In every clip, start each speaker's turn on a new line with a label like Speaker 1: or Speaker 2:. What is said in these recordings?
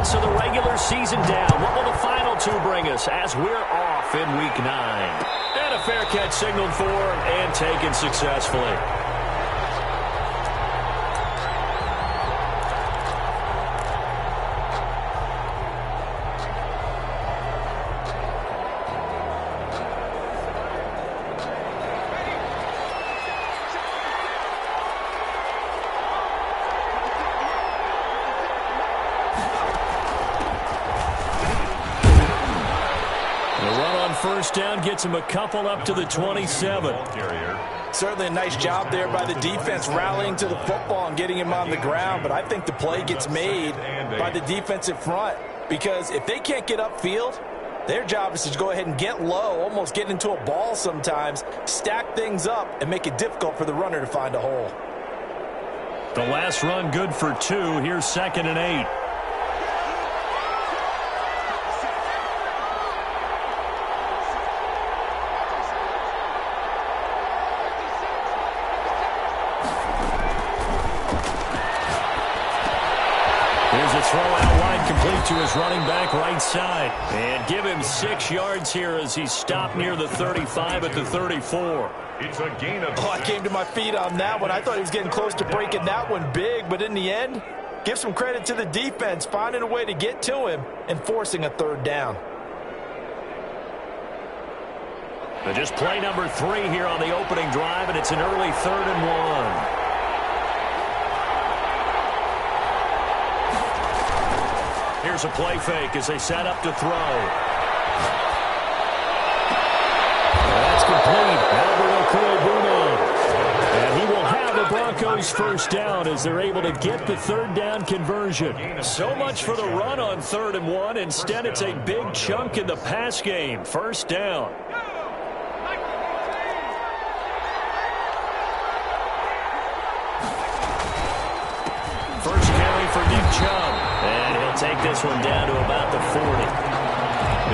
Speaker 1: of the regular season down. What will the final two bring us as we're off in Week 9? And a fair catch signaled for and taken successfully. First down gets him a couple up to the 27.
Speaker 2: Certainly a nice job there by the defense rallying to the football and getting him on the ground, but I think the play gets made by the defensive front because if they can't get upfield, their job is to go ahead and get low, almost get into a ball sometimes, stack things up, and make it difficult for the runner to find a hole.
Speaker 1: The last run good for 2. Here's 2nd and 8. Throw out wide, complete to his running back right side. And give him 6 yards here as he stopped near the 35 at the 34.
Speaker 3: It's a gain of...
Speaker 2: I came to my feet on that one. I thought he was getting close to breaking that one big, but in the end, give some credit to the defense, finding a way to get to him and forcing a 3rd down.
Speaker 1: But just play number 3 here on the opening drive, and it's an early 3rd and 1. Here's a play fake as they set up to throw. That's complete. And he will have the Broncos first down as they're able to get the 3rd down conversion. So much for the run on 3rd and 1. Instead, it's a big chunk in the pass game. First down. First carry for Nick Chubb. And he'll take this one down to about the 40.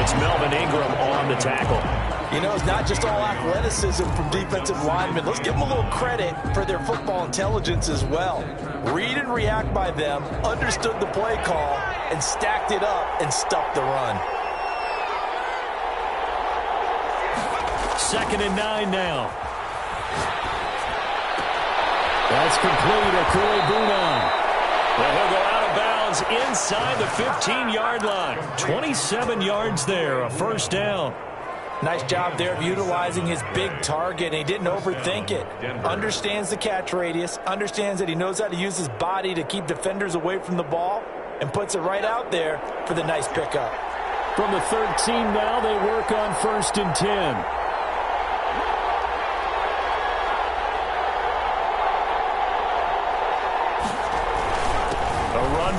Speaker 1: It's Melvin Ingram on the tackle.
Speaker 2: You know, it's not just all athleticism from defensive linemen. Let's give them a little credit for their football intelligence as well. Read and react by them, understood the play call, and stacked it up and stuffed the run.
Speaker 1: 2nd and 9 now. That's complete. Akuli Bunan. Well, he'll go out of bounds inside the 15-yard line. 27 yards there, a first down.
Speaker 2: Nice job there of utilizing his big target, and he didn't overthink it. Understands the catch radius, understands that he knows how to use his body to keep defenders away from the ball, and puts it right out there for the nice pickup.
Speaker 1: From the 13 now, they work on 1st and 10.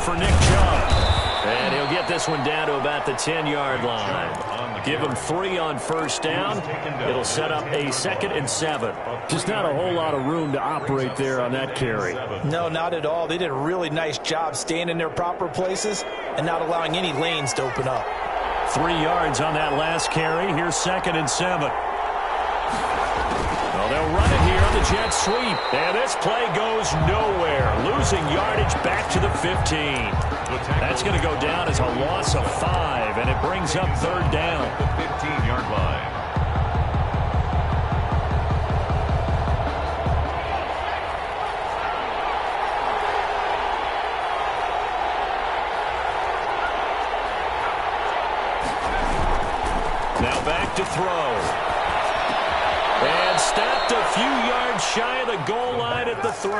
Speaker 1: For Nick Chubb. And he'll get this one down to about the 10-yard line. Give him 3 on first down. It'll set up a 2nd and 7. Just not a whole lot of room to operate there on that carry.
Speaker 2: No, not at all. They did a really nice job staying in their proper places and not allowing any lanes to open up.
Speaker 1: 3 yards on that last carry. Here's 2nd and 7. Well, they'll run it here on the jet sweep. And this play goes nowhere. Losing yardage back to the 15. That's going to go down as a loss of 5, and it brings up 3rd down.
Speaker 3: The 15-yard line.
Speaker 1: Now back to throw. And stopped a few yards shy of the goal line at the 3.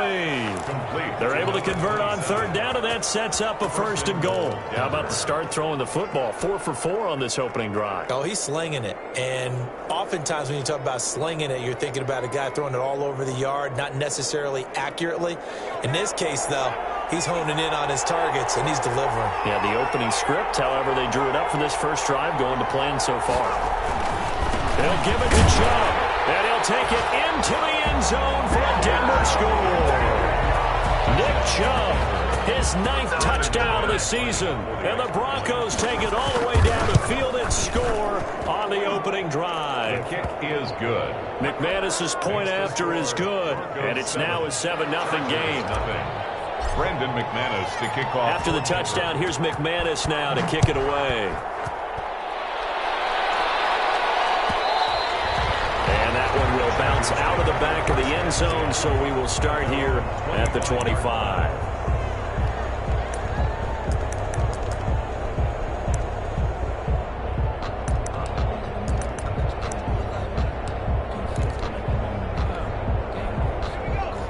Speaker 1: They're able to convert on 3rd down, and that sets up a 1st and goal. How about the start throwing the football? 4 for 4 on this opening drive.
Speaker 2: Oh, he's slinging it. And oftentimes when you talk about slinging it, you're thinking about a guy throwing it all over the yard, not necessarily accurately. In this case, though, he's honing in on his targets, and he's delivering.
Speaker 1: Yeah, the opening script, however, they drew it up for this first drive, going to plan so far. They'll give it to Chubb. And he'll take it into the end zone for a Denver score. Nick Chubb, his 9th touchdown of the season. And the Broncos take it all the way down the field and score on the opening drive.
Speaker 3: The kick is good.
Speaker 1: McManus's point after is good. And it's now a 7-0 game.
Speaker 3: Brandon McManus to kick off.
Speaker 1: After the touchdown, here's McManus now to kick it away. And that one will bounce out of the back of the end zone, so we will start here at the 25.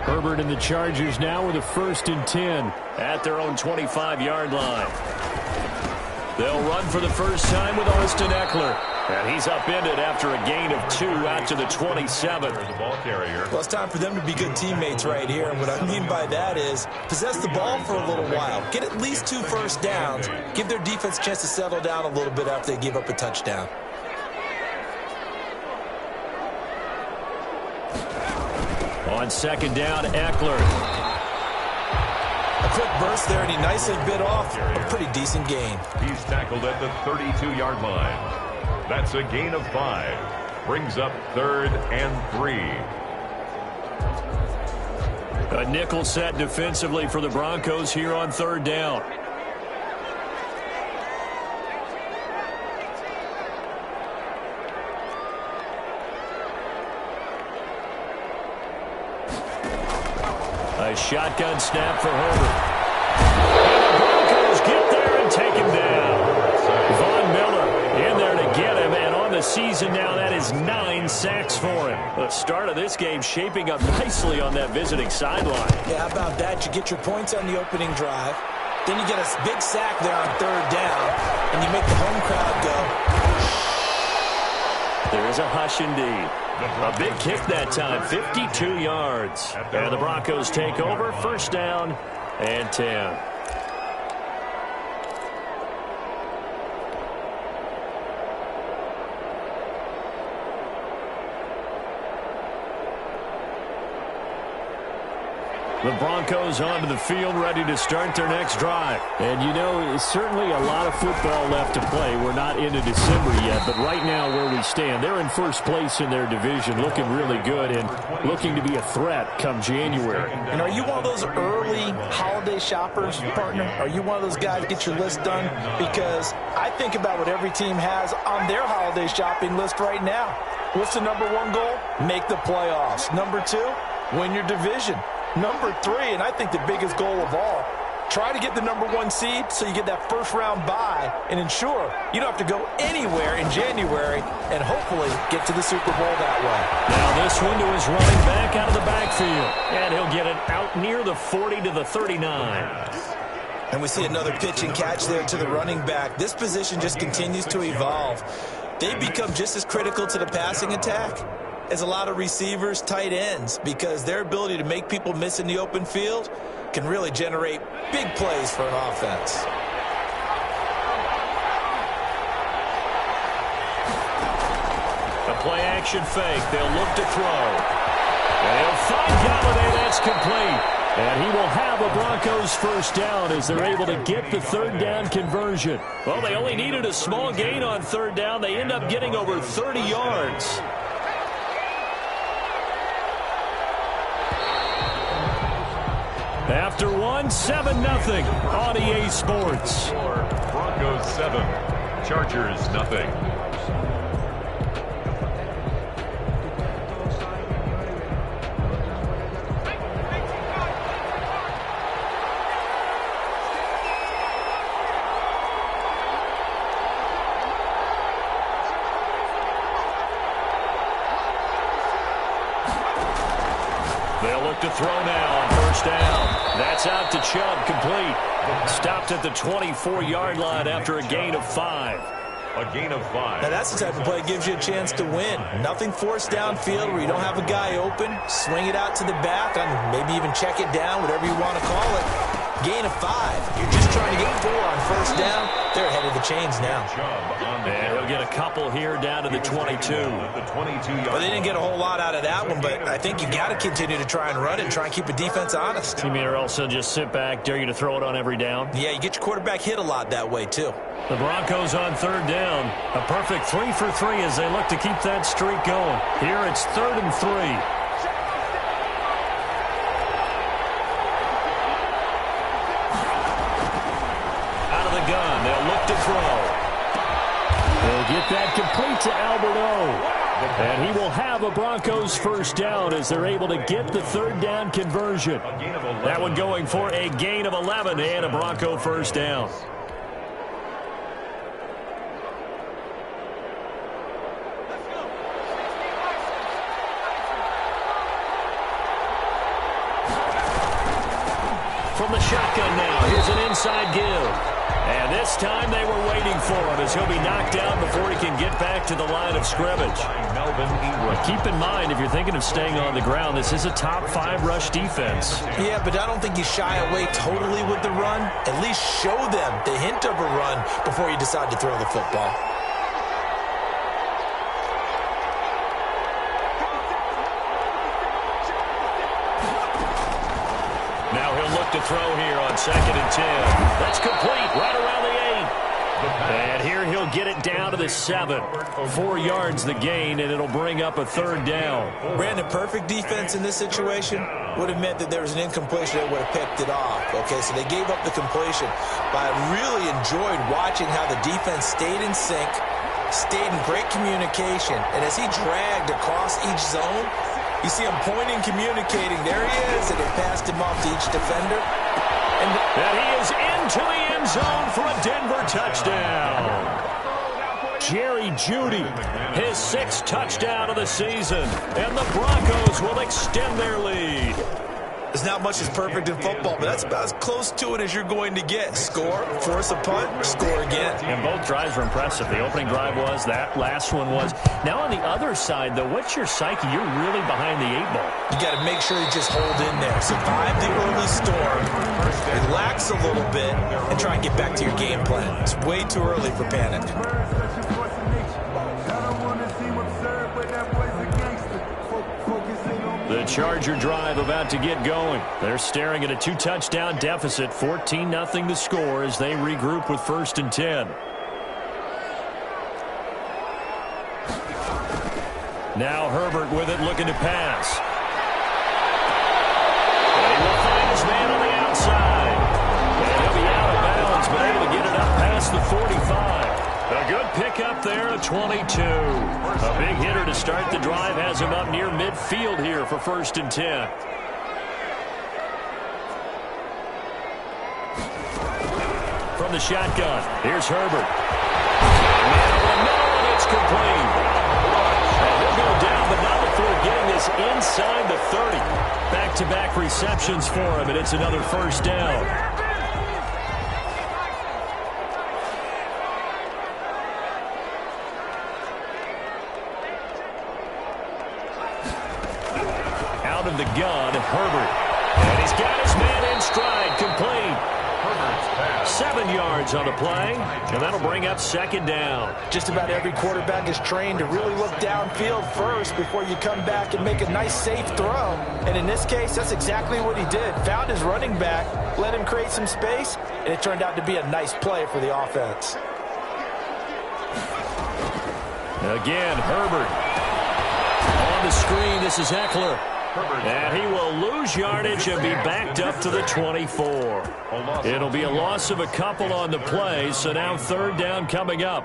Speaker 1: Herbert and the Chargers now with a 1st and 10 at their own 25-yard line. They'll run for the first time with Austin Eckler. And he's upended after a gain of 2 out to the 27.
Speaker 3: The ball carrier.
Speaker 2: Well, it's time for them to be good teammates right here. And what I mean by that is possess the ball for a little while. Get at least 2 first downs. Give their defense a chance to settle down a little bit after they give up a touchdown.
Speaker 1: On 2nd down, Eckler.
Speaker 2: A quick burst there, and he nicely bit off a pretty decent gain.
Speaker 3: He's tackled at the 32-yard line. That's a gain of 5. Brings up 3rd and 3.
Speaker 1: A nickel set defensively for the Broncos here on 3rd down. A shotgun snap for Herbert. And the Broncos get there and take him down. Von Miller in there to get him, and on the season now, that is 9 sacks for him. The start of this game shaping up nicely on that visiting sideline.
Speaker 2: Yeah, how about that? You get your points on the opening drive. Then you get a big sack there on 3rd down, and you make the home crowd go.
Speaker 1: There is a hush indeed. A big kick that time, 52 yards. And the Broncos take over, 1st down and 10. The Broncos onto the field, ready to start their next drive. And, you know, certainly a lot of football left to play. We're not into December yet, but right now where we stand, they're in 1st place in their division, looking really good and looking to be a threat come January.
Speaker 2: And are you one of those early holiday shoppers, partner? Are you one of those guys get your list done? Because I think about what every team has on their holiday shopping list right now. What's the number 1 goal? Make the playoffs. Number 2, win your division. Number 3, and I think the biggest goal of all, try to get the number 1 seed so you get that first-round bye and ensure you don't have to go anywhere in January and hopefully get to the Super Bowl that way.
Speaker 1: Now this window is running back out of the backfield, and he'll get it out near the 40 to the 39.
Speaker 2: And we see another pitch and catch there to the running back. This position just continues to evolve. They've become just as critical to the passing attack as a lot of receivers, tight ends, because their ability to make people miss in the open field can really generate big plays for an offense.
Speaker 1: A play-action fake. They'll look to throw. They'll find Gameday. That's complete. And he will have a Broncos 1st down as they're able to get the 3rd down conversion. Well, they only needed a small gain on 3rd down. They end up getting over 30 yards. After 1, 7-0 on EA Sports.
Speaker 3: Broncos 7, Chargers 0.
Speaker 1: They'll look to throw now on 1st down. That's out to Chubb, complete. Stopped at the 24-yard line after a gain of 5.
Speaker 3: A gain of 5.
Speaker 2: Now that's the type of play that gives you a chance to win. Nothing forced downfield where you don't have a guy open. Swing it out to the back, and maybe even check it down, whatever you want to call it. Gain of 5. You're just trying to get 4 on 1st down. They're ahead of the chains now.
Speaker 1: And he'll get a couple here down to the 22.
Speaker 2: Well, they didn't get a whole lot out of that one, but I think you got to continue to try and run and try and keep a defense honest.
Speaker 1: You mean or else he'll just sit back, dare you to throw it on every down?
Speaker 2: Yeah, you get your quarterback hit a lot that way, too.
Speaker 1: The Broncos on 3rd down. A perfect 3 for 3 as they look to keep that streak going. Here it's 3rd and 3. complete to Alberto. And he will have a Broncos first down as they're able to get the third down conversion. That one going for a gain of 11 and a Bronco first down. From the shotgun now, here's an inside give. And this time they were waiting for him as he'll be knocked down before he can get back to the line of scrimmage. Keep in mind, if you're thinking of staying on the ground, this is a top 5 rush defense.
Speaker 2: Yeah, but I don't think you shy away totally with the run. At least show them the hint of a run before you decide to throw the football.
Speaker 1: Now he'll look to throw here on 2nd and 10. That's complete right around the 8. And here he'll get it down to the 7. 4 yards the gain, and it'll bring up a third down.
Speaker 2: Brandon, perfect defense in this situation would have meant that there was an incompletion that would have picked it off. Okay, so they gave up the completion. But I really enjoyed watching how the defense stayed in sync, stayed in great communication, and as he dragged across each zone, you see him pointing, communicating. There he is, and they passed him off to each defender.
Speaker 1: And he is into the end zone for a Denver touchdown. Jerry Jeudy, his 6th touchdown of the season. And the Broncos will extend their lead.
Speaker 2: There's not much that's perfect in football, but that's about as close to it as you're going to get. Score, force a punt, score again.
Speaker 1: And both drives were impressive. The opening drive was, that last one was. Now on the other side, though, what's your psyche? You're really behind the 8 ball.
Speaker 2: You got to make sure you just hold in there. Survive the early storm, relax a little bit, and try and get back to your game plan. It's way too early for panic.
Speaker 1: The Charger drive about to get going. They're staring at a 2-touchdown deficit, 14-0 to score as they regroup with 1st and 10. Now Herbert with it, looking to pass. And he will find his man on the outside. And he'll be out of bounds, but able to get it up past the 45. A good pickup there, a 22. A big hitter to start the drive has him up near midfield here for 1st and 10. From the shotgun, here's Herbert. Man over the middle, and it's complete. And he'll go down, but not before getting this inside the 30. Back-to-back receptions for him, and it's another first down. Out of the gun, Herbert. And he's got his man in stride, complete. 7 yards on the play, and that'll bring up 2nd down.
Speaker 2: Just about every quarterback is trained to really look downfield first before you come back and make a nice, safe throw. And in this case, that's exactly what he did. Found his running back, let him create some space, and it turned out to be a nice play for the offense.
Speaker 1: Again, Herbert. On the screen, this is Eckler. And he will lose yardage and be backed up to the 24. It'll be a loss of a couple on the play, so now 3rd down coming up.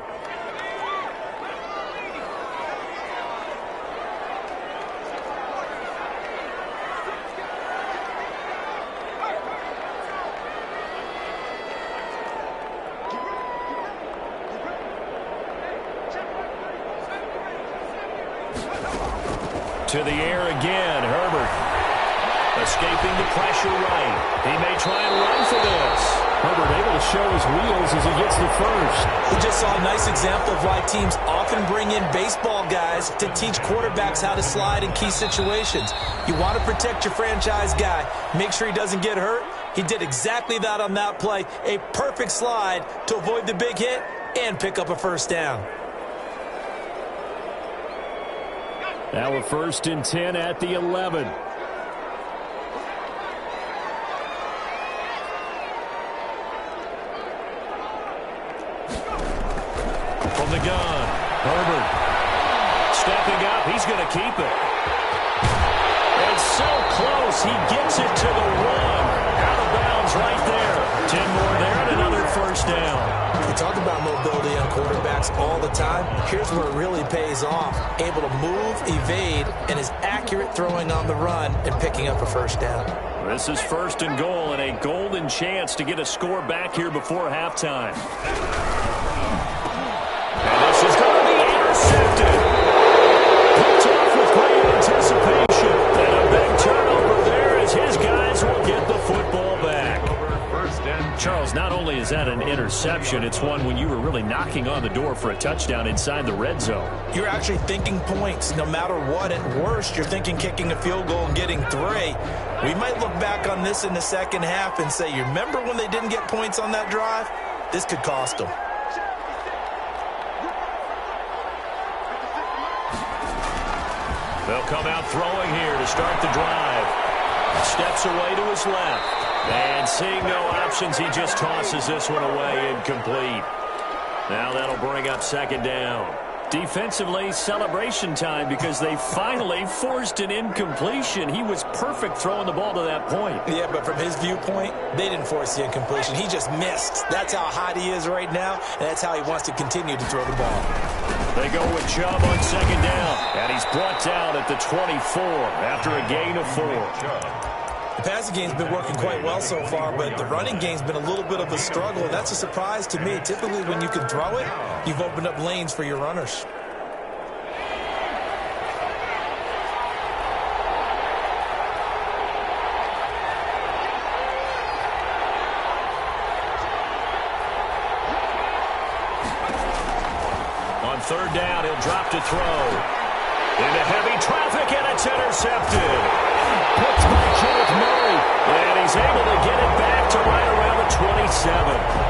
Speaker 1: To the air again, Herbert. Escaping the pressure right. He may try and run for this. Herbert able to show his wheels as he gets the first.
Speaker 2: We just saw a nice example of why teams often bring in baseball guys to teach quarterbacks how to slide in key situations. You want to protect your franchise guy. Make sure he doesn't get hurt. He did exactly that on that play. A perfect slide to avoid the big hit and pick up a first down.
Speaker 1: Now a 1st and 10 at the 11. From the gun, Herbert. Stepping up, he's going to keep it. It's so close, he gets it to the 1. Out of bounds right there. 10 more there and another first down.
Speaker 2: You talk about mobility on quarterbacks all the time. Here's where it really pays off. Able to move, evade, and is accurate throwing on the run and picking up a first down.
Speaker 1: This is 1st and goal and a golden chance to get a score back here before halftime. And this is going to be intercepted. Picked off with great anticipation. And a big turnover there as his guys will get the football back. Charles, not only is that an interception, it's one when you were really knocking on the door for a touchdown inside the red zone.
Speaker 2: You're actually thinking points no matter what. At worst, you're thinking kicking a field goal and getting 3. We might look back on this in the second half and say, you remember when they didn't get points on that drive? This could cost them.
Speaker 1: They'll come out throwing here to start the drive. Steps away to his left. And seeing no options, he just tosses this one away, incomplete. Now that'll bring up 2nd down. Defensively, celebration time because they finally forced an incompletion. He was perfect throwing the ball to that point.
Speaker 2: Yeah, but from his viewpoint, they didn't force the incompletion. He just missed. That's how hot he is right now, and that's how he wants to continue to throw the ball.
Speaker 1: They go with Chubb on 2nd down, and he's brought down at the 24 after a gain of 4.
Speaker 2: The passing game's been working quite well so far, but the running game's been a little bit of a struggle. That's a surprise to me. Typically, when you can throw it, you've opened up lanes for your runners.
Speaker 1: On 3rd down, he'll drop to throw. Into heavy traffic, and it's intercepted. Picked by Kenneth Murray, and he's able to get it back to right around the 27.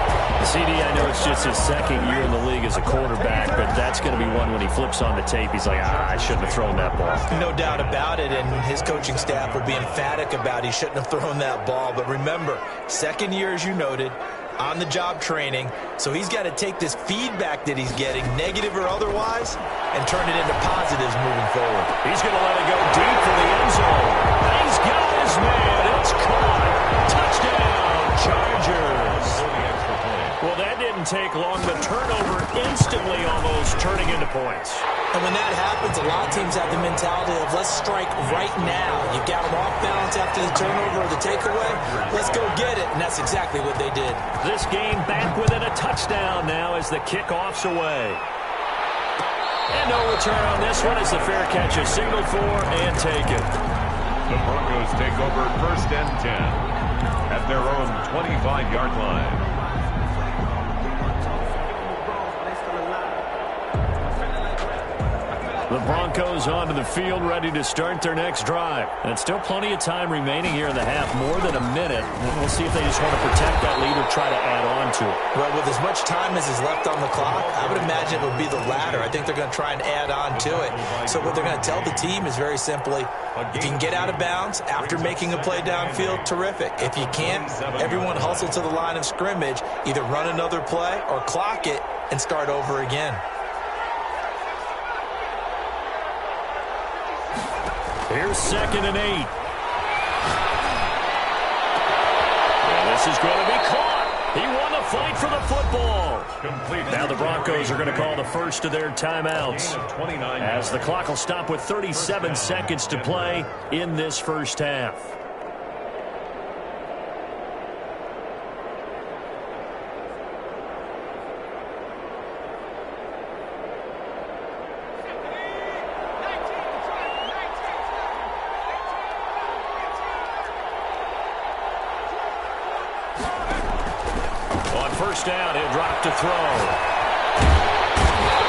Speaker 1: CD, I know it's just his 2nd year in the league as a quarterback, but that's going to be one when he flips on the tape. He's like, I shouldn't have thrown that ball.
Speaker 2: No doubt about it, and his coaching staff will be emphatic about he shouldn't have thrown that ball. But remember, 2nd year, as you noted, on-the-job training, so he's got to take this feedback that he's getting, negative or otherwise, and turn it into positives moving forward.
Speaker 1: He's going to let it go deep for the end zone. He's got his man. It's caught. Touchdown, Chargers. Well, that didn't take long. The turnover instantly almost turning into points.
Speaker 2: And when that happens, a lot of teams have the mentality of let's strike right now. You got them off balance after the turnover or the takeaway. Let's go get it. And that's exactly what they did.
Speaker 1: This game back within a touchdown now as the kickoff's away. And no return on this one as the fair catch is signaled for and taken.
Speaker 3: The Broncos take over 1st and 10 at their own 25-yard line.
Speaker 1: The Broncos onto the field, ready to start their next drive. And still plenty of time remaining here in the half, more than a minute. We'll see if they just want to protect that lead or try to add on to it.
Speaker 2: Well, with as much time as is left on the clock, I would imagine it would be the latter. I think they're going to try and add on to it. So what they're going to tell the team is very simply, if you can get out of bounds after making a play downfield, terrific. If you can't, everyone hustle to the line of scrimmage, either run another play or clock it and start over again.
Speaker 1: Here's 2nd and 8. And this is going to be caught. He won the fight for the football. Now the Broncos are going to call the first of their timeouts as the clock will stop with 37 seconds to play in this first half. First down, he'll drop to throw.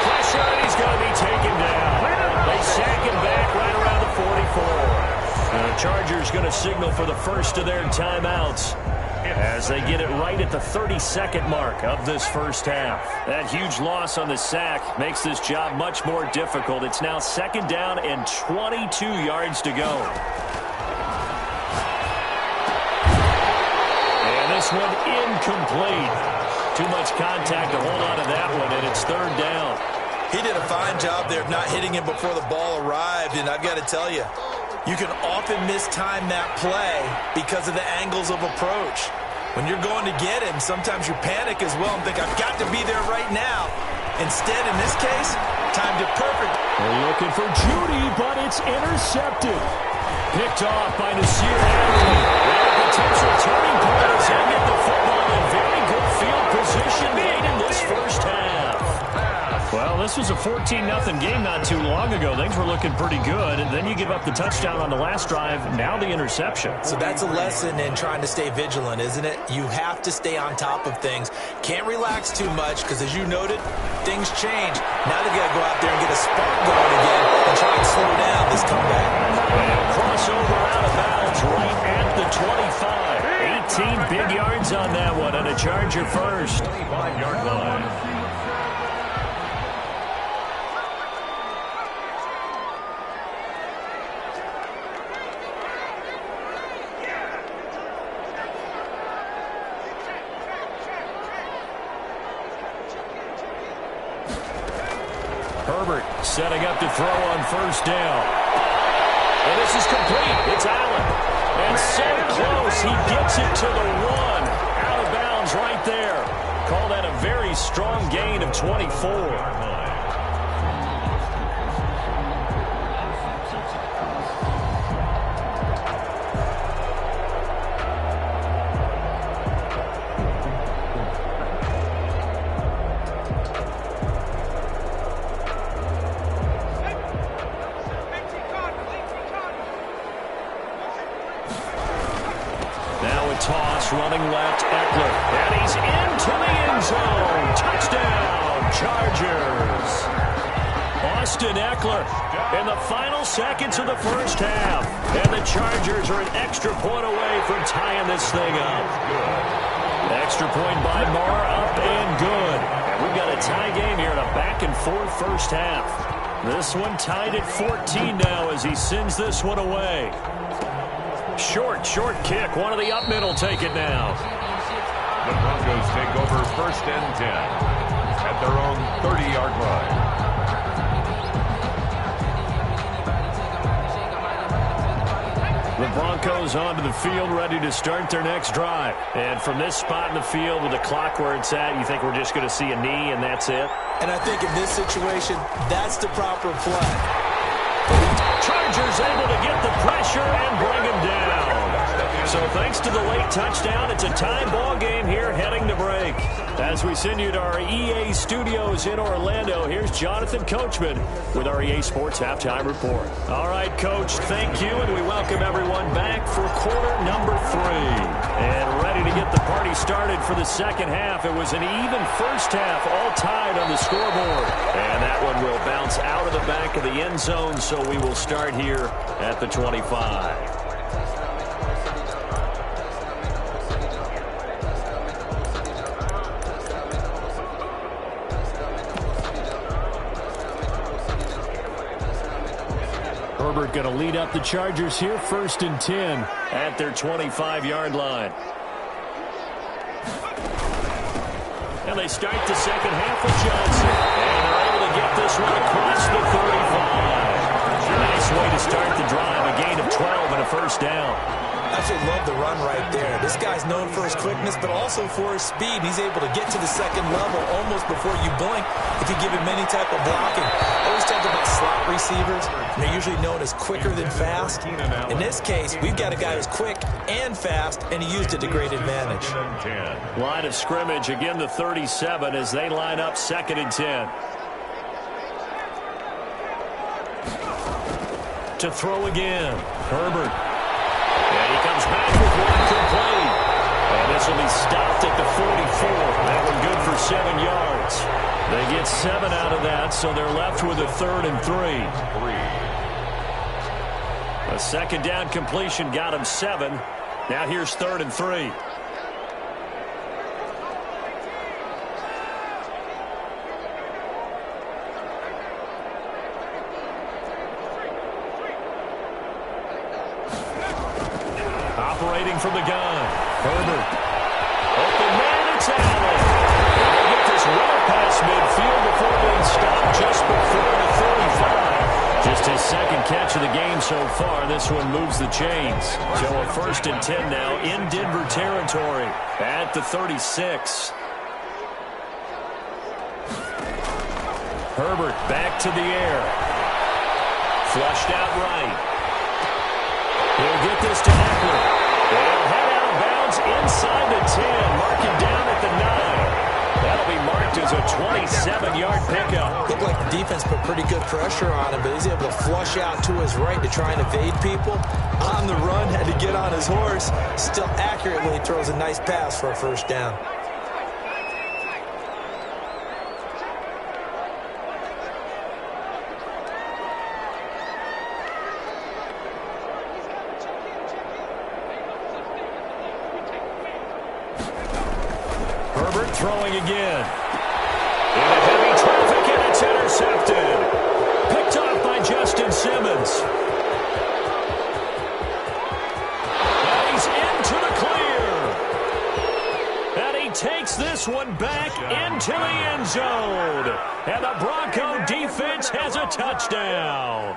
Speaker 1: Pressure, and he's going to be taken down. They sack him back right around the 44. And the Chargers going to signal for the first of their timeouts as they get it right at the 32nd mark of this first half. That huge loss on the sack makes this job much more difficult. It's now 2nd down and 22 yards to go. And this one incomplete. Too much contact to hold on to that one, and it's 3rd down.
Speaker 2: He did a fine job there of not hitting him before the ball arrived, and I've got to tell you, you can often mistime that play because of the angles of approach. When you're going to get him, sometimes you panic as well and think, I've got to be there right now. Instead, in this case, timed it perfect.
Speaker 1: They're looking for Judy, but it's intercepted. Picked off by Nasir Adderley. Well, potential turning point as they get the football in very good field position late in this first half. Well, this was a 14-0 game not too long ago. Things were looking pretty good. And then you give up the touchdown on the last drive. Now the interception.
Speaker 2: So that's a lesson in trying to stay vigilant, isn't it? You have to stay on top of things. Can't relax too much because, as you noted, things change. Now they've got to go out there and get a spark going again and try and slow down this comeback.
Speaker 1: And crossover out of bounds right at the 25. 18 big yards on that one, and a Charger first.
Speaker 3: 25-yard line.
Speaker 1: Herbert setting up to throw on first down. And this is complete. It's Allen. And so close, he gets it to the one. Out of bounds right there. Call that a very strong gain of 24. Toss running left, Eckler. And he's into the end zone. Touchdown, Chargers. Austin Eckler in the final seconds of the first half. And the Chargers are an extra point away from tying this thing up. Extra point by Marr, up and good. And we've got a tie game here in a back-and-forth first half. This one tied at 14 now as he sends this one away. Short kick. One of the up middle take it now.
Speaker 3: The Broncos take over 1st and 10 at their own 30-yard line.
Speaker 1: The Broncos onto the field, ready to start their next drive. And from this spot in the field with the clock where it's at, you think we're just going to see a knee and that's it?
Speaker 2: And I think in this situation, that's the proper play.
Speaker 1: Chargers able to get the pressure and bring him down. So thanks to the late touchdown, it's a tie ball game here heading to break. As we send you to our EA studios in Orlando, here's Jonathan Coachman with our EA Sports Halftime Report. All right, Coach, thank you, and we welcome everyone back for quarter number 3. And ready to get the party started for the second half. It was an even first half, all tied on the scoreboard. And that one will bounce out of the back of the end zone, so we will start here at the 25. Herbert going to lead up the Chargers here, 1st and 10 at their 25-yard line. And they start the second half with Johnson. And they're able to get this one across the 35. Nice way to start the drive, a gain of 12 and a first down.
Speaker 2: I actually love the run right there. This guy's known for his quickness, but also for his speed. He's able to get to the second level almost before you blink if you give him any type of blocking. I always talk about slot receivers, and they're usually known as quicker than fast. In this case, we've got a guy who's quick and fast, and he used it to great advantage.
Speaker 1: Line of scrimmage, again the 37 as they line up 2nd and 10. To throw again, Herbert. And he comes back with one complete. And this will be stopped at the 44. That one good for 7 yards. They get 7 out of that, so they're left with a 3rd and 3. A second down completion got him 7. Now here's 3rd and 3. Operating from the gun, Herbert. Open man, it's Allen. And they get this well past midfield before being stopped just before the 35. Just his second catch of the game so far. This one moves the chains. So a 1st and 10 now in Denver territory at the 36. Herbert back to the air. Flushed out right. He'll get this to Eckler. They'll head out of bounds inside the 10. Mark it down at the 9. That'll be marked as a 27-yard pickup.
Speaker 2: Looked like the defense put pretty good pressure on him, but he's able to flush out to his right to try and evade people. On the run, had to get on his horse. Still accurately throws a nice pass for a 1st down.
Speaker 1: Throwing again. Into heavy traffic, and it's intercepted. Picked off by Justin Simmons. And he's into the clear. And he takes this one back into the end zone. And the Bronco defense has a touchdown.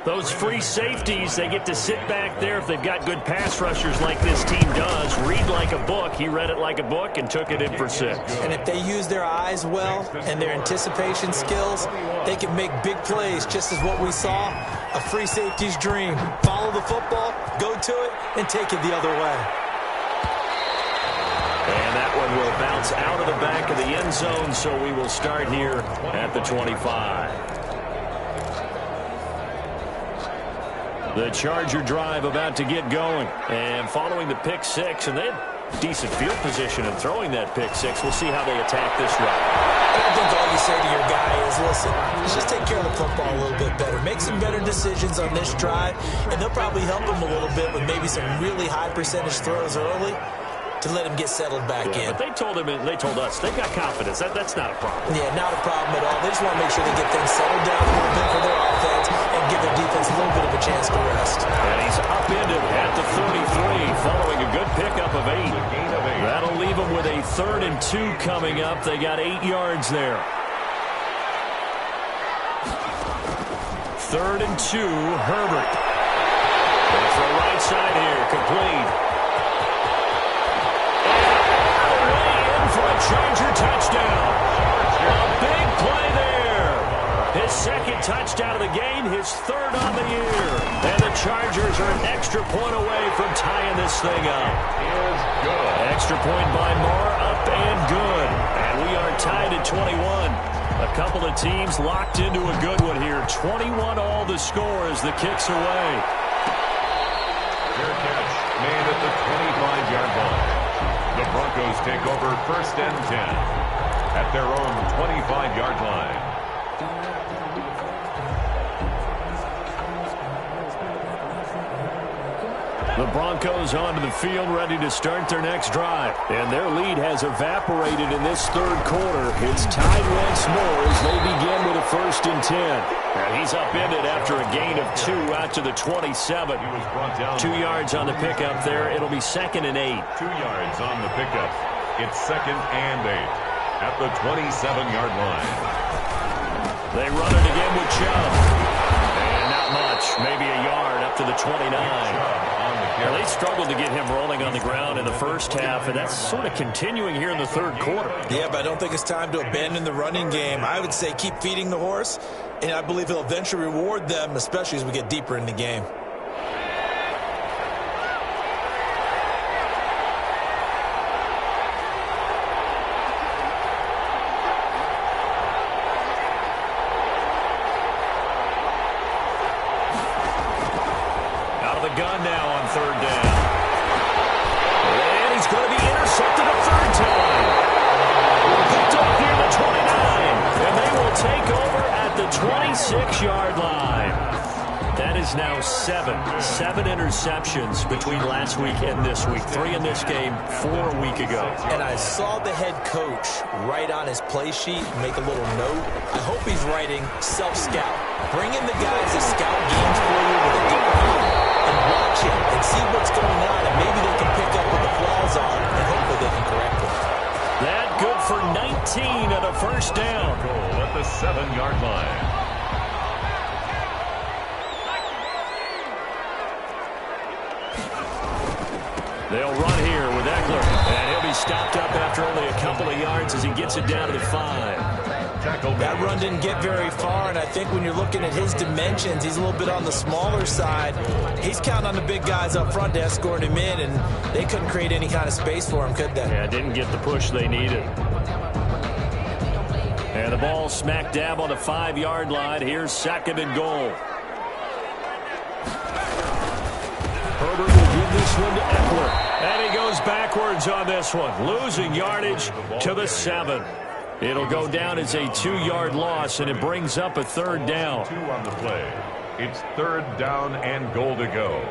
Speaker 1: Those free safeties, they get to sit back there if they've got good pass rushers like this team does. Read like a book. He read it like a book and took it in for 6.
Speaker 2: And if they use their eyes well and their anticipation skills, they can make big plays, just as what we saw. A free safety's dream. Follow the football, go to it, and take it the other way.
Speaker 1: And that one will bounce out of the back of the end zone, so we will start here at the 25. The Charger drive about to get going. And following the pick 6, and they had decent field position in throwing that pick 6. We'll see how they attack this drive.
Speaker 2: I think all you say to your guy is, listen, let's just take care of the football a little bit better. Make some better decisions on this drive, and they'll probably help him a little bit with maybe some really high percentage throws early to let him get settled back in.
Speaker 1: But they told us they've got confidence. That's not a problem.
Speaker 2: Yeah, not a problem at all. They just want to make sure they get things settled down a little bit for their offense and give their defense a little bit of a chance to rest.
Speaker 1: And he's upended at the 33 following a good pickup of 8. That'll leave them with a 3rd and 2 coming up. They got 8 yards there. 3rd and 2, Herbert. Going for a right side here, complete. For a Charger touchdown. A big play there. His 2nd touchdown of the game, his 3rd on the year. And the Chargers are an extra point away from tying this thing up. Extra point by Marr, up and good. And we are tied at 21. A couple of teams locked into a good one here. 21 all the score as the kick's away.
Speaker 3: Fair catch made at the 25-yard line. The Broncos take over 1st and 10 at their own 25-yard line.
Speaker 1: The Broncos onto the field ready to start their next drive. And their lead has evaporated in this 3rd quarter. It's tied once more as they begin with a 1st and 10. And he's upended after a gain of 2 out to the 27.
Speaker 3: He was brought down
Speaker 1: 2 yards on the pickup there. It'll be 2nd and 8.
Speaker 3: 2 yards on the pickup. It's 2nd and 8 at the 27-yard line.
Speaker 1: They run it again with Chubb. And not much. Maybe a yard up to the 29. Well, they struggled to get him rolling on the ground in the first half, and that's sort of continuing here in the 3rd quarter.
Speaker 2: Yeah, but I don't think it's time to abandon the running game. I would say keep feeding the horse, and I believe he'll eventually reward them, especially as we get deeper in the game.
Speaker 1: Gun now on 3rd down. And he's going to be intercepted a 3rd time. Picked up near the 29. And they will take over at the 26-yard line. That is now 7 interceptions between last week and this week. 3 in this game, 4 a week ago.
Speaker 2: And I saw the head coach write on his play sheet, make a little note. I hope he's writing self-scout. Bring in the guys that scout games for you with a different eye. And watch it and see what's going on, and maybe they can pick up what the flaws are, and hopefully they can correct them.
Speaker 1: That good for 19 at a 1st down.
Speaker 3: Goal at the 7-yard line.
Speaker 1: They'll run here with Eckler, and he'll be stopped up after only a couple of yards as he gets it down to the 5.
Speaker 2: That run didn't get very far, and I think when you're looking at his dimensions, he's a little bit on the smaller side. He's counting on the big guys up front to escort him in, and they couldn't create any kind of space for him, could they?
Speaker 1: Yeah, didn't get the push they needed. And the ball smack dab on the 5-yard line. Here's 2nd and goal. Herbert will give this one to Eckler. And he goes backwards on this one, losing yardage to the 7. It'll go down as a 2-yard loss, and it brings up a 3rd down.
Speaker 3: 2 on the play. It's 3rd down and goal to go.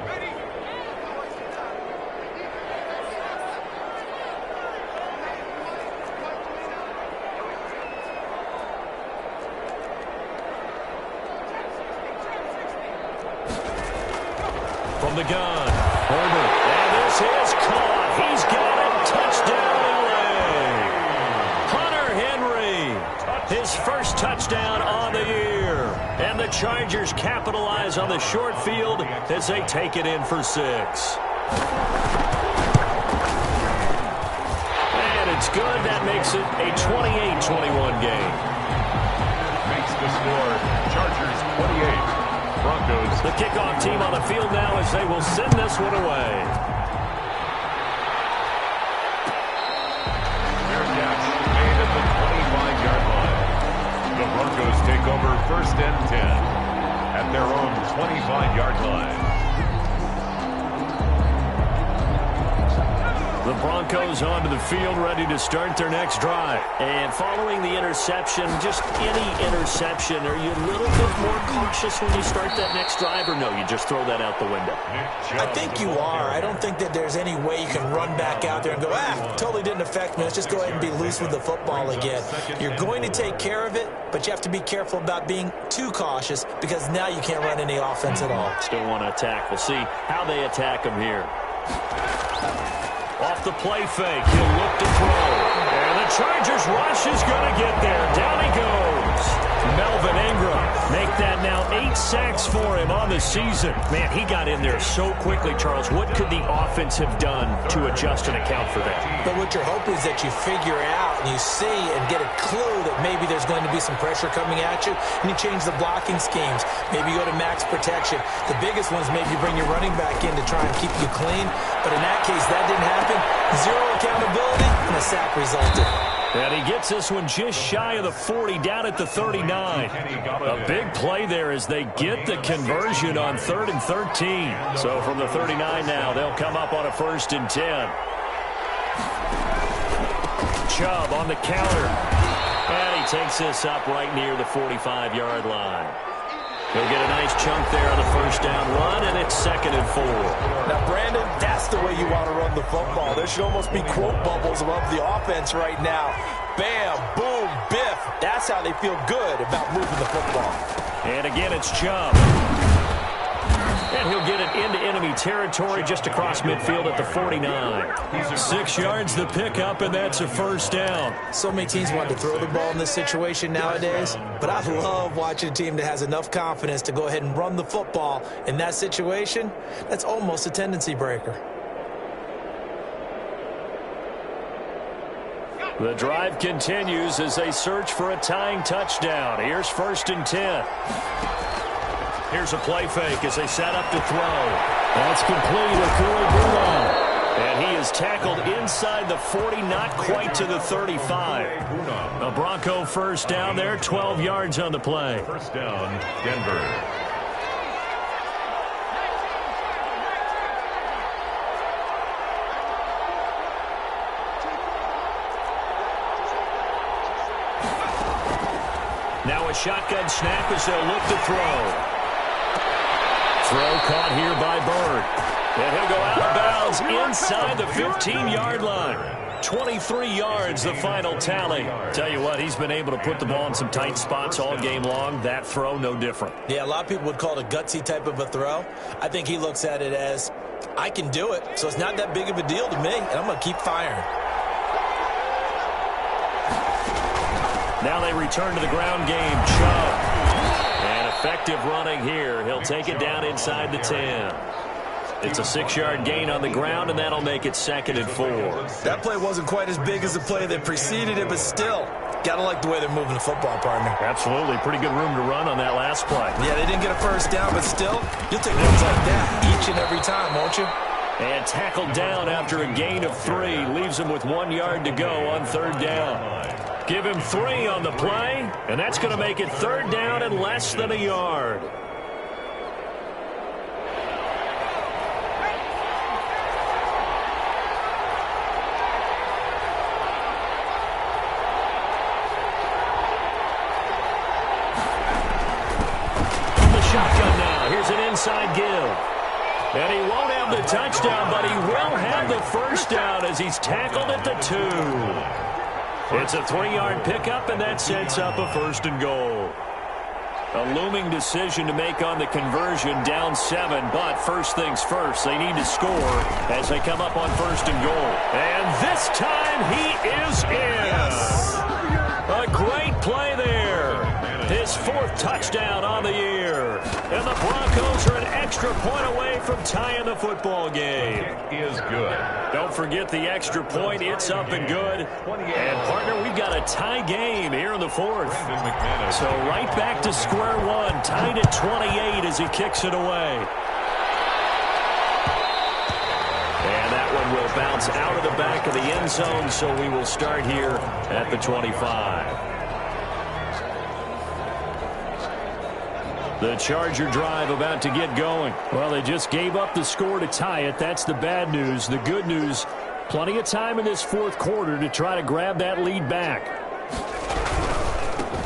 Speaker 1: From the gun, Herbert, and this is caught. He's got it. Touchdown, LA. Hunter Henry, his first touchdown on the year. And the Chargers capitalize on the short field as they take it in for 6. And it's good. That makes it a 28-21 game.
Speaker 3: Makes the score Chargers 28. Broncos.
Speaker 1: The kickoff team on the field now as they will send this one away.
Speaker 3: Fair catch made at the 25-yard line. The Broncos take over 1st and 10 at their own 25-yard line.
Speaker 1: The Broncos onto the field, ready to start their next drive. And following the interception, just any interception, are you a little bit more cautious when you start that next drive, or no, you just throw that out the window?
Speaker 2: I think you are. I don't think that there's any way you can run back out there and go, totally didn't affect me. Let's just go ahead and be loose with the football again. You're going to take care of it, but you have to be careful about being too cautious because now you can't run any offense at all.
Speaker 1: Still want to attack. We'll see how they attack him here. Off the play fake, he'll look to throw. And the Chargers rush is going to get there. Down he goes. Melvin Ingram, make that now 8 sacks for him on the season. Man, he got in there so quickly, Charles. What could the offense have done to adjust and account for that?
Speaker 2: But what you're hoping is that you figure out and you see and get a clue that maybe there's going to be some pressure coming at you, and you change the blocking schemes. Maybe you go to max protection. The biggest ones, maybe you bring your running back in to try and keep you clean. But in that case, that didn't happen. 0 accountability, and a sack resulted.
Speaker 1: And he gets this one just shy of the 40, down at the 39. A big play there as they get the conversion on 3rd and 13. So from the 39 now, they'll come up on a 1st and 10. Chubb on the counter. And he takes this up right near the 45-yard line. He'll get a nice chunk there on the 1st down run, and it's 2nd and 4.
Speaker 2: Now, Brandon, that's the way you want to run the football. There should almost be quote bubbles above the offense right now. Bam, boom, biff. That's how they feel good about moving the football.
Speaker 1: And again, it's Chubb. And he'll get it into enemy territory just across midfield at the 49. 6 yards the pickup, and that's a 1st down.
Speaker 2: So many teams want to throw the ball in this situation nowadays, but I love watching a team that has enough confidence to go ahead and run the football. In that situation, that's almost a tendency breaker.
Speaker 1: The drive continues as they search for a tying touchdown. Here's 1st and 10. Here's a play fake as they set up to throw. That's complete with Corey Bruno. And he is tackled inside the 40, not quite to the 35. A Bronco 1st down there, 12 yards on the play.
Speaker 3: 1st down, Denver.
Speaker 1: Now a shotgun snap as they'll look to throw. Throw caught here by Bird. And he'll go out of bounds inside the 15-yard line. 23 yards, the final tally. Tell you what, he's been able to put the ball in some tight spots all game long. That throw, no different.
Speaker 2: Yeah, a lot of people would call it a gutsy type of a throw. I think he looks at it as, I can do it, so it's not that big of a deal to me, and I'm going to keep firing.
Speaker 1: Now they return to the ground game. Chubb. And effective running here. He'll take it down inside the 10. It's a 6-yard gain on the ground, and that'll make it 2nd and 4.
Speaker 2: That play wasn't quite as big as the play that preceded it, but still, gotta like the way they're moving the football, partner.
Speaker 1: Absolutely. Pretty good room to run on that last play.
Speaker 2: Yeah, they didn't get a first down, but still, you'll take runs like that each and every time, won't you?
Speaker 1: And tackled down after a gain of 3. Leaves him with 1 yard to go on 3rd down. Give him 3 on the play, and that's going to make it 3rd down and less than a yard. Shotgun now. Here's an inside give. And he won't have the touchdown, but he will have the first down as he's tackled at the 2. It's a 3-yard pickup, and that sets up a 1st and goal. A looming decision to make on the conversion, down 7, but first things first, they need to score as they come up on 1st and goal. And this time he is in.
Speaker 2: Yes.
Speaker 1: A great play there. His 4th touchdown on the year. And the Broncos are an extra point away from tying the football game.
Speaker 3: It is good.
Speaker 1: Don't forget the extra point. It's up and good. And, partner, we've got a tie game here in the 4th. So right back to square one. Tied at 28 as he kicks it away. And that one will bounce out of the back of the end zone, so we will start here at the 25. The Charger drive about to get going. Well, they just gave up the score to tie it. That's the bad news. The good news, plenty of time in this 4th quarter to try to grab that lead back.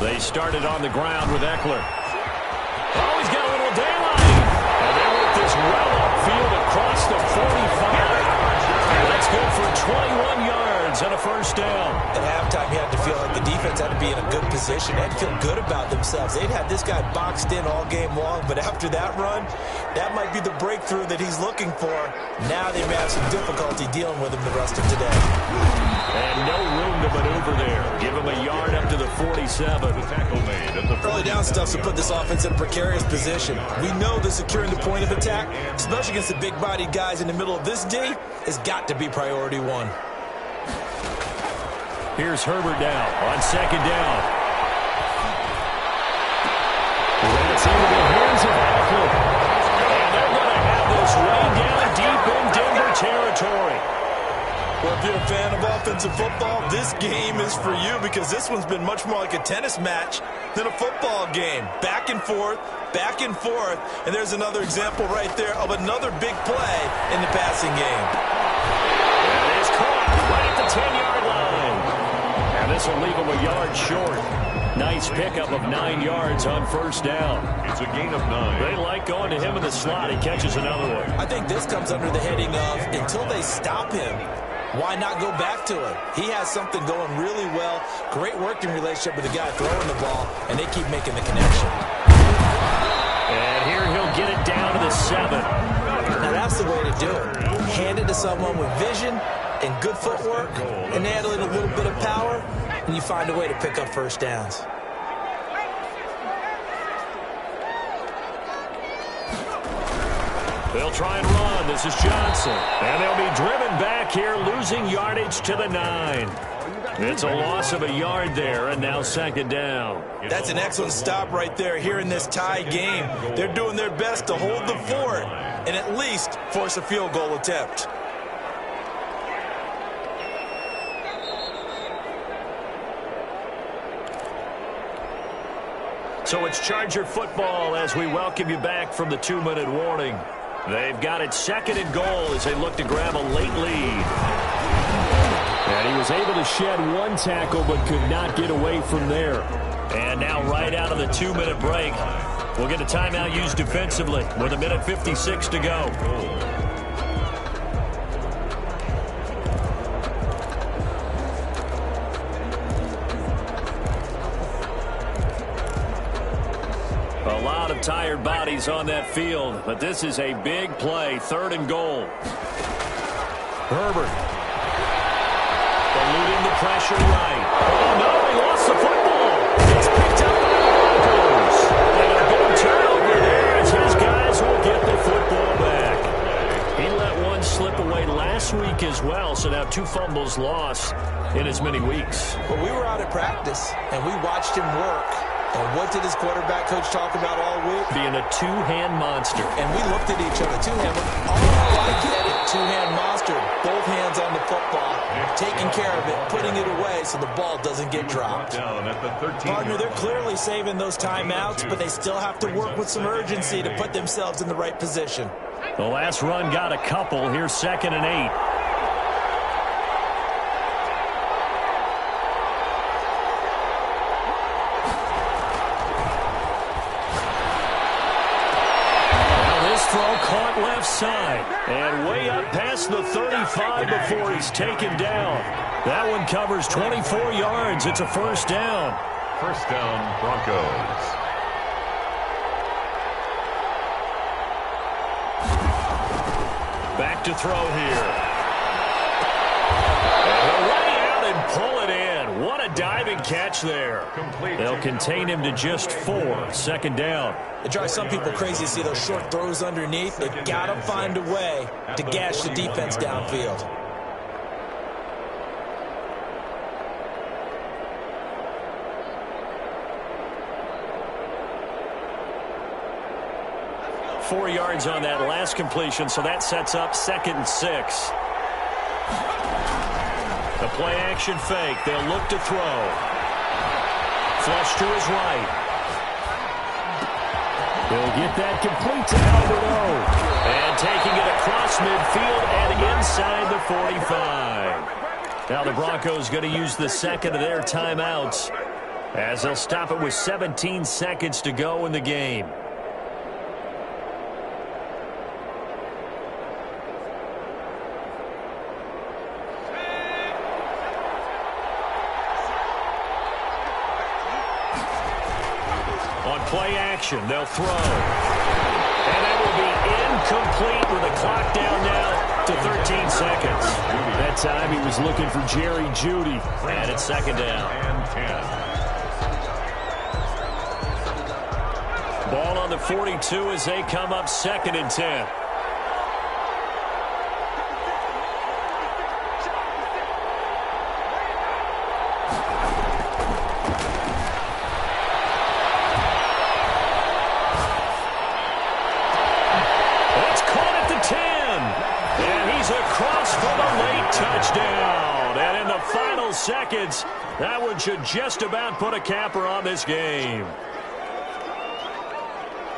Speaker 1: They started on the ground with Eckler. Oh, he's got a little daylight. And they work this well upfield across the 45. And that's good for 21 yards and a first down.
Speaker 2: At halftime, you had to feel like the defense had to be in a good position. They had to feel good about themselves. They'd had this guy boxed in all game long, but after that run, that might be the breakthrough that he's looking for. Now they may have some difficulty dealing with him the rest of today.
Speaker 1: And no room to maneuver there. Give him a yard up to the 47.
Speaker 3: The tackle made at the
Speaker 2: Early down stuff to put this offense in a precarious position. We know that securing the point of attack, especially against the big-bodied guys in the middle of this D, has got to be priority 1.
Speaker 1: Here's Herbert now on 2nd down. That's into the hands of Eckler. And they're going to have this way down deep in Denver territory.
Speaker 2: Well, if you're a fan of offensive football, this game is for you because this one's been much more like a tennis match than a football game. Back and forth, and there's another example right there of another big play in the passing game.
Speaker 1: That is caught right at the 10-yard line. And this will leave him a yard short. Nice pickup of 9 yards on 1st down.
Speaker 3: It's a gain of 9.
Speaker 1: They like going to him in the slot. He catches another one.
Speaker 2: I think this comes under the heading of until they stop him, why not go back to him? He has something going really well. Great working relationship with the guy throwing the ball, and they keep making the connection.
Speaker 1: And here he'll get it down to the 7.
Speaker 2: Now that's the way to do it. Hand it to someone with vision and good footwork, and add in a little bit of power, and you find a way to pick up first downs.
Speaker 1: They'll try and run. This is Johnson. And they'll be driven back here, losing yardage to the 9. It's a loss of a yard there, and now 2nd down.
Speaker 2: That's an excellent stop right there here in this tie game. They're doing their best to hold the fort and at least force a field goal attempt.
Speaker 1: So it's Charger football as we welcome you back from the 2-minute warning. They've got it 2nd and goal as they look to grab a late lead. And he was able to shed 1 tackle but could not get away from there. And now right out of the 2-minute break, we'll get a timeout used defensively with 1:56 to go. A lot of tired bodies on that field, but this is a big play, 3rd and goal. Herbert. Eluding the pressure right. Oh, no, he lost the football. It's picked up by the Broncos. And a big turnover there as his guys will get the football back. well, so now 2 fumbles lost in as many weeks.
Speaker 2: Well, we were out at practice, and we watched him work. And what did his quarterback coach talk about all week?
Speaker 1: Being a two-hand monster.
Speaker 2: And we looked at each other, two-hand. Oh, I get it. Two-hand monster. Both hands on the football, taking care of it, putting it away so the ball doesn't get dropped. Partner, they're clearly saving those timeouts, but they still have to work with some urgency to put themselves in the right position.
Speaker 1: The last run got a couple. Here's 2nd and 8. Caught left side and way up past the 35 before he's taken down. That one covers 24 yards. It's a first down.
Speaker 3: First down, Broncos.
Speaker 1: Back to throw here. And he'll lay out and pull it in. What a diving catch there. They'll contain him to just 4. 2nd down.
Speaker 2: It drives some people crazy to see those short throws underneath. They've got to find a way to gash the defense downfield.
Speaker 1: Four yards on that last completion, so that sets up 2nd and 6. The play action fake. They'll look to throw. Flush to his right. He'll get that complete to Albert O. And taking it across midfield and inside the 45. Now the Broncos going to use the 2nd of their timeouts as they'll stop it with 17 seconds to go in the game. Play action, they'll throw. And that will be incomplete with the clock down now to 13 seconds. That time he was looking for Jerry Jeudy. And it's 2nd down. And 10. Ball on the 42 as they come up 2nd and 10. Touchdown. And in the final seconds, that one should just about put a capper on this game.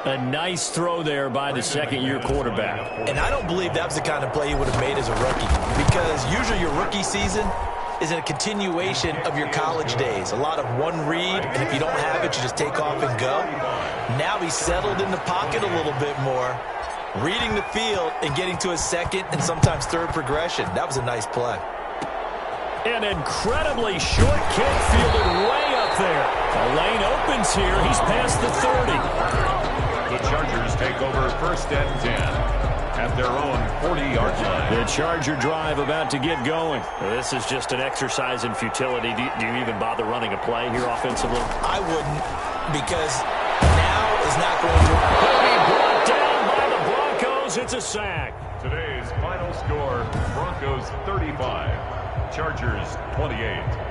Speaker 1: A nice throw there by the 2nd-year quarterback.
Speaker 2: And I don't believe that was the kind of play he would have made as a rookie, because usually your rookie season is a continuation of your college days. A lot of one read, and if you don't have it, you just take off and go. Now he's settled in the pocket a little bit more, reading the field and getting to a 2nd and sometimes 3rd progression. That was a nice play.
Speaker 1: An incredibly short kick fielded way up there. The lane opens here. He's past the 30.
Speaker 3: The Chargers take over 1st and 10 at their own 40-yard line.
Speaker 1: The Charger drive about to get going. This is just an exercise in futility. Do you even bother running a play here offensively?
Speaker 2: I wouldn't, because now is not going to...
Speaker 1: He'll be brought down by the Broncos. It's a sack.
Speaker 3: Today's final score, Broncos 35, Chargers 28.